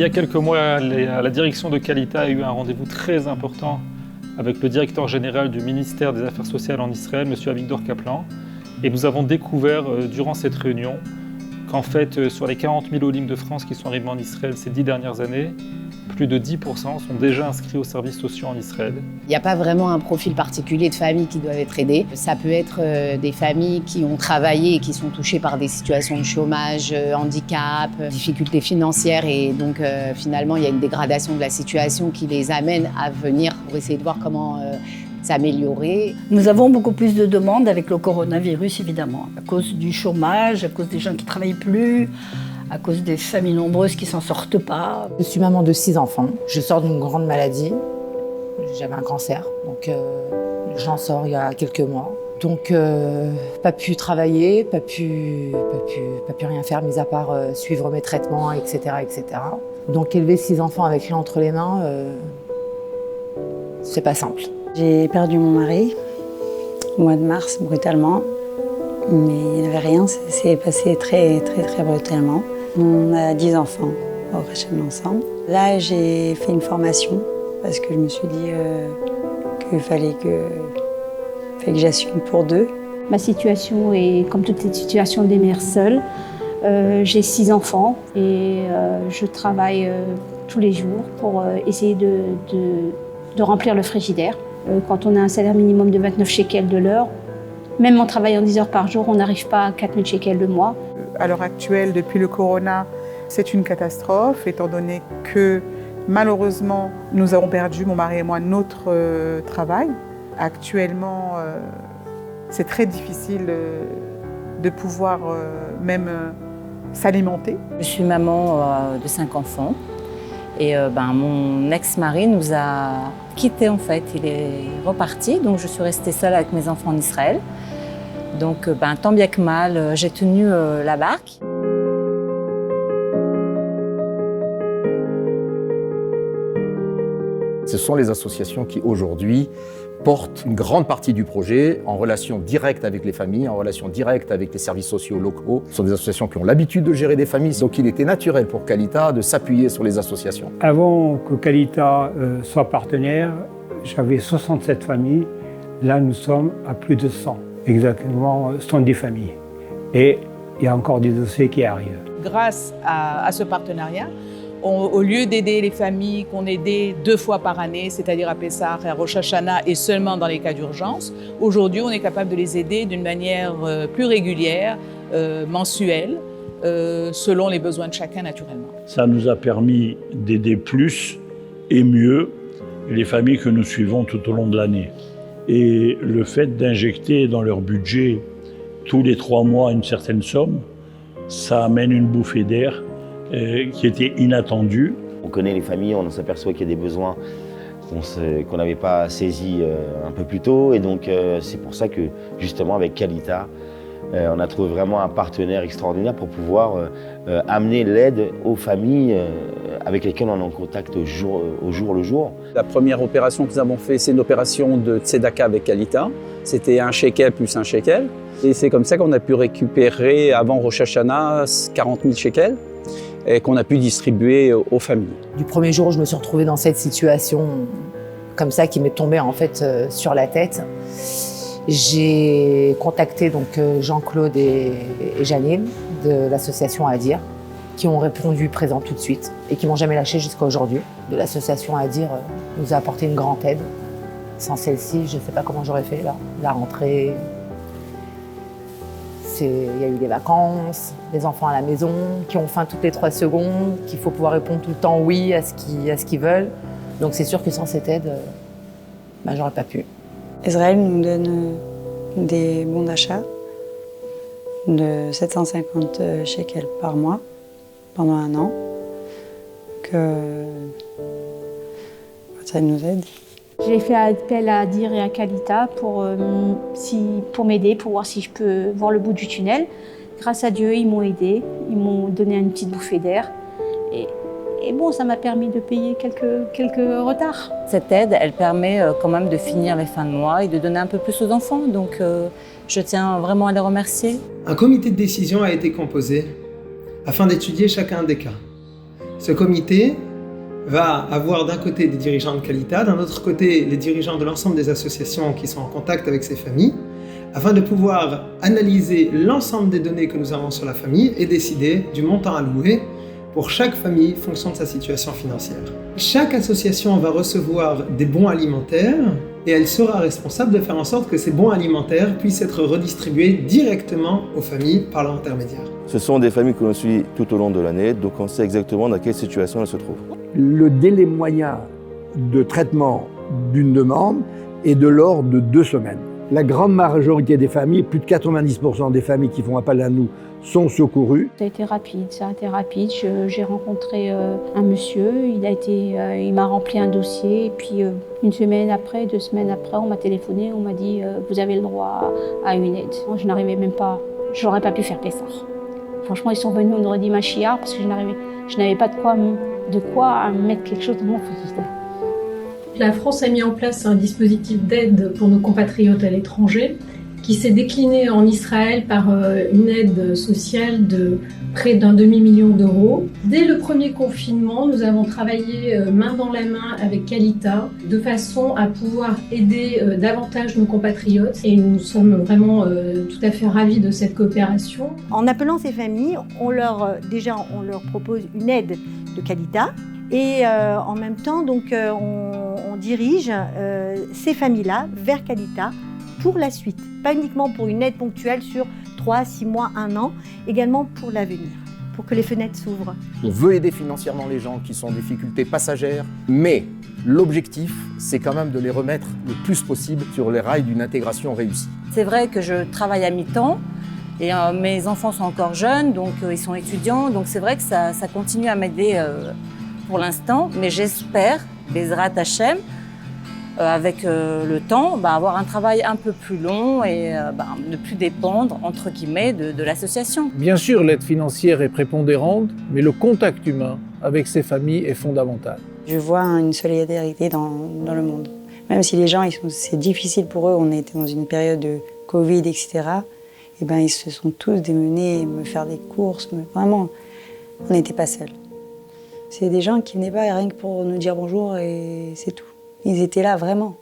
Il y a quelques mois, la direction de Qualita a eu un rendez-vous très important avec le directeur général du ministère des Affaires sociales en Israël, M. Avigdor Kaplan. Et nous avons découvert durant cette réunion qu'en fait, sur les 40 000 Olim de France qui sont arrivés en Israël ces 10 dernières années, plus de 10% sont déjà inscrits aux services sociaux en Israël. Il n'y a pas vraiment un profil particulier de familles qui doivent être aidées. Ça peut être des familles qui ont travaillé et qui sont touchées par des situations de chômage, handicap, difficultés financières. Et donc finalement, il y a une dégradation de la situation qui les amène à venir pour essayer de voir comment s'améliorer. Nous avons beaucoup plus de demandes avec le coronavirus, évidemment, à cause du chômage, à cause des gens qui ne travaillent plus, à cause des familles nombreuses qui ne s'en sortent pas. Je suis maman de 6 enfants. Je sors d'une grande maladie. J'avais un cancer, donc j'en sors il y a quelques mois. Donc pas pu travailler, pas pu rien faire, mis à part suivre mes traitements, etc., etc. Donc élever 6 enfants avec rien entre les mains, c'est pas simple. J'ai perdu mon mari au mois de mars, brutalement. Mais il n'avait rien, ça s'est passé très brutalement. On a 10 enfants au Hachem ensemble. Là, j'ai fait une formation parce que je me suis dit qu'il fallait que j'assume pour 2. Ma situation est comme toutes les situations des mères seules. J'ai 6 enfants et je travaille tous les jours pour essayer de remplir le frigidaire. Quand on a un salaire minimum de 29 shekels de l'heure, même en travaillant 10 heures par jour, on n'arrive pas à 4 000 shekels le mois. À l'heure actuelle, depuis le corona, c'est une catastrophe, étant donné que malheureusement, nous avons perdu, mon mari et moi, notre travail. Actuellement, c'est très difficile de pouvoir même s'alimenter. Je suis maman de 5 enfants. Et mon ex-mari nous a quittés en fait, il est reparti, donc je suis restée seule avec mes enfants en Israël. Donc tant bien que mal, j'ai tenu la barque. Ce sont les associations qui aujourd'hui portent une grande partie du projet en relation directe avec les familles, en relation directe avec les services sociaux locaux. Ce sont des associations qui ont l'habitude de gérer des familles, donc il était naturel pour Qualita de s'appuyer sur les associations. Avant que Qualita soit partenaire, j'avais 67 familles. Là, nous sommes à plus de 100, exactement 110 familles. Et il y a encore des dossiers qui arrivent. Grâce à ce partenariat, au lieu d'aider les familles qu'on aidait 2 fois par année, c'est-à-dire à Pessah et à Rosh Hashanah et seulement dans les cas d'urgence, aujourd'hui on est capable de les aider d'une manière plus régulière, mensuelle, selon les besoins de chacun naturellement. Ça nous a permis d'aider plus et mieux les familles que nous suivons tout au long de l'année. Et le fait d'injecter dans leur budget tous les 3 mois une certaine somme, ça amène une bouffée d'air qui était inattendue. On connaît les familles, on s'aperçoit qu'il y a des besoins qu'on n'avait pas saisis un peu plus tôt. Et donc c'est pour ça que justement avec Qualita, on a trouvé vraiment un partenaire extraordinaire pour pouvoir amener l'aide aux familles avec lesquelles on est en contact au jour le jour. La première opération que nous avons faite, c'est une opération de tzedaka avec Qualita. C'était 1 shekel plus 1 shekel. Et c'est comme ça qu'on a pu récupérer avant Rosh Hashanah 40 000 shekels et qu'on a pu distribuer aux familles. Du premier jour où je me suis retrouvée dans cette situation comme ça qui m'est tombée en fait sur la tête, j'ai contacté donc Jean-Claude et Janine de l'association Adir qui ont répondu présent tout de suite et qui m'ont jamais lâché jusqu'à aujourd'hui. De l'association Adir nous a apporté une grande aide. Sans celle-ci, je ne sais pas comment j'aurais fait là. La rentrée, il y a eu des vacances, des enfants à la maison qui ont faim toutes les 3 secondes, qu'il faut pouvoir répondre tout le temps oui à ce qu'ils veulent. Donc c'est sûr que sans cette aide, j'aurais pas pu. Israël nous donne des bons d'achat de 750 shekels par mois pendant 1 an. Ça nous aide. J'ai fait appel à Adir et à Qualita pour m'aider, pour voir si je peux voir le bout du tunnel. Grâce à Dieu, ils m'ont aidé, ils m'ont donné une petite bouffée d'air. Et bon, ça m'a permis de payer quelques retards. Cette aide, elle permet quand même de finir les fins de mois et de donner un peu plus aux enfants. Donc je tiens vraiment à les remercier. Un comité de décision a été composé afin d'étudier chacun des cas. Ce comité va avoir d'un côté des dirigeants de Qualita, d'un autre côté les dirigeants de l'ensemble des associations qui sont en contact avec ces familles, afin de pouvoir analyser l'ensemble des données que nous avons sur la famille et décider du montant alloué pour chaque famille en fonction de sa situation financière. Chaque association va recevoir des bons alimentaires et elle sera responsable de faire en sorte que ces bons alimentaires puissent être redistribués directement aux familles par leur intermédiaire. Ce sont des familles que l'on suit tout au long de l'année, donc on sait exactement dans quelle situation elles se trouvent. Le délai moyen de traitement d'une demande est de l'ordre de 2 semaines. La grande majorité des familles, plus de 90% des familles qui font appel à nous, sont secourues. Ça a été rapide. J'ai rencontré un monsieur, il m'a rempli un dossier et puis 1 semaine après, 2 semaines après, on m'a téléphoné, on m'a dit vous avez le droit à une aide. Moi, je n'arrivais même pas, je n'aurais pas pu faire Pessah. Franchement, ils sont venus, on aurait dit Machiar parce que je n'avais pas de quoi mettre quelque chose dans mon frigidaire. La France a mis en place un dispositif d'aide pour nos compatriotes à l'étranger qui s'est décliné en Israël par une aide sociale de près d'1 demi-million d'euros. Dès le premier confinement, nous avons travaillé main dans la main avec Qualita de façon à pouvoir aider davantage nos compatriotes et nous sommes vraiment tout à fait ravis de cette coopération. En appelant ces familles, on leur propose une aide de Qualita et en même temps on dirige ces familles-là vers Qualita pour la suite, pas uniquement pour une aide ponctuelle sur 3, 6 mois, 1 an, également pour l'avenir, pour que les fenêtres s'ouvrent. On veut aider financièrement les gens qui sont en difficulté passagère, mais l'objectif, c'est quand même de les remettre le plus possible sur les rails d'une intégration réussie. C'est vrai que je travaille à mi-temps et mes enfants sont encore jeunes, donc ils sont étudiants, donc c'est vrai que ça continue à m'aider pour l'instant, mais j'espère, Bezrat Hachem, avec le temps, avoir un travail un peu plus long et ne plus dépendre, entre guillemets, de l'association. Bien sûr, l'aide financière est prépondérante, mais le contact humain avec ces familles est fondamental. Je vois une solidarité dans le monde. Même si les gens, c'est difficile pour eux, on était dans une période de Covid, etc., et ils se sont tous démenés, me faire des courses, vraiment, on n'était pas seuls. C'est des gens qui venaient pas rien que pour nous dire bonjour et c'est tout. Ils étaient là vraiment.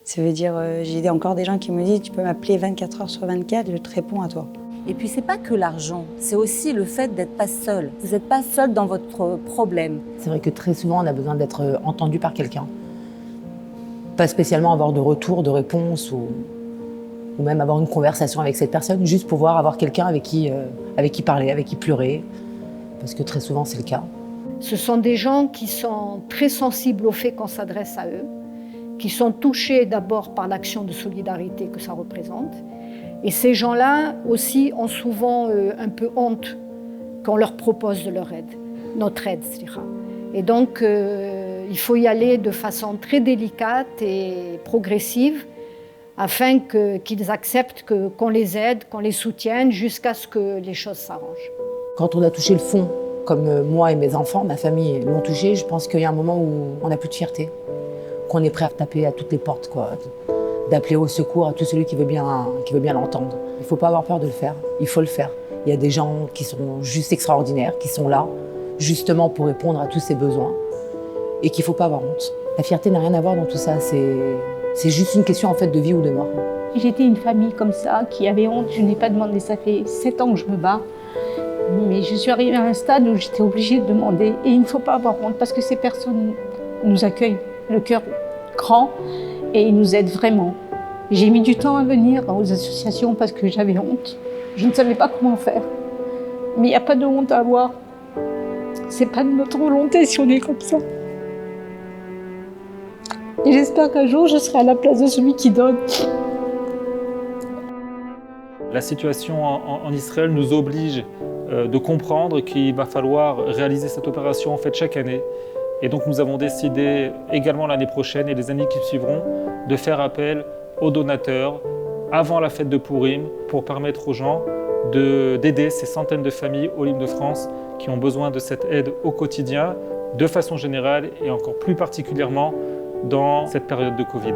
Ça veut dire, j'ai encore des gens qui me disent tu peux m'appeler 24 heures sur 24, je te réponds à toi. Et puis c'est pas que l'argent, c'est aussi le fait d'être pas seul. Vous n'êtes pas seul dans votre problème. C'est vrai que très souvent on a besoin d'être entendu par quelqu'un. Pas spécialement avoir de retour, de réponse ou même avoir une conversation avec cette personne, juste pouvoir avoir quelqu'un avec qui parler, avec qui pleurer. Parce que très souvent c'est le cas. Ce sont des gens qui sont très sensibles au fait qu'on s'adresse à eux, qui sont touchés d'abord par l'action de solidarité que ça représente. Et ces gens-là aussi ont souvent un peu honte qu'on leur propose de leur aide, notre aide, c'est-à-dire. Et donc, il faut y aller de façon très délicate et progressive afin qu'ils acceptent qu'on les aide, qu'on les soutienne jusqu'à ce que les choses s'arrangent. Quand on a touché le fond, comme moi et mes enfants, ma famille l'ont touché, je pense qu'il y a un moment où on n'a plus de fierté, qu'on est prêt à taper à toutes les portes, d'appeler au secours à tout celui qui veut bien l'entendre. Il ne faut pas avoir peur de le faire, il faut le faire. Il y a des gens qui sont juste extraordinaires, qui sont là, justement pour répondre à tous ces besoins, et qu'il ne faut pas avoir honte. La fierté n'a rien à voir dans tout ça, c'est juste une question en fait de vie ou de mort. J'étais une famille comme ça, qui avait honte, je n'ai pas demandé, ça fait 7 ans que je me bats. Mais je suis arrivée à un stade où j'étais obligée de demander. Et il ne faut pas avoir honte parce que ces personnes nous accueillent le cœur grand et ils nous aident vraiment. J'ai mis du temps à venir aux associations parce que j'avais honte. Je ne savais pas comment faire. Mais il n'y a pas de honte à avoir. C'est pas de notre volonté si on est comme ça. Et j'espère qu'un jour je serai à la place de celui qui donne. La situation en Israël nous oblige de comprendre qu'il va falloir réaliser cette opération en fait chaque année. Et donc nous avons décidé également l'année prochaine et les années qui suivront de faire appel aux donateurs avant la fête de Pourim pour permettre aux gens d'aider ces centaines de familles au l'Île-de-France qui ont besoin de cette aide au quotidien, de façon générale et encore plus particulièrement dans cette période de Covid.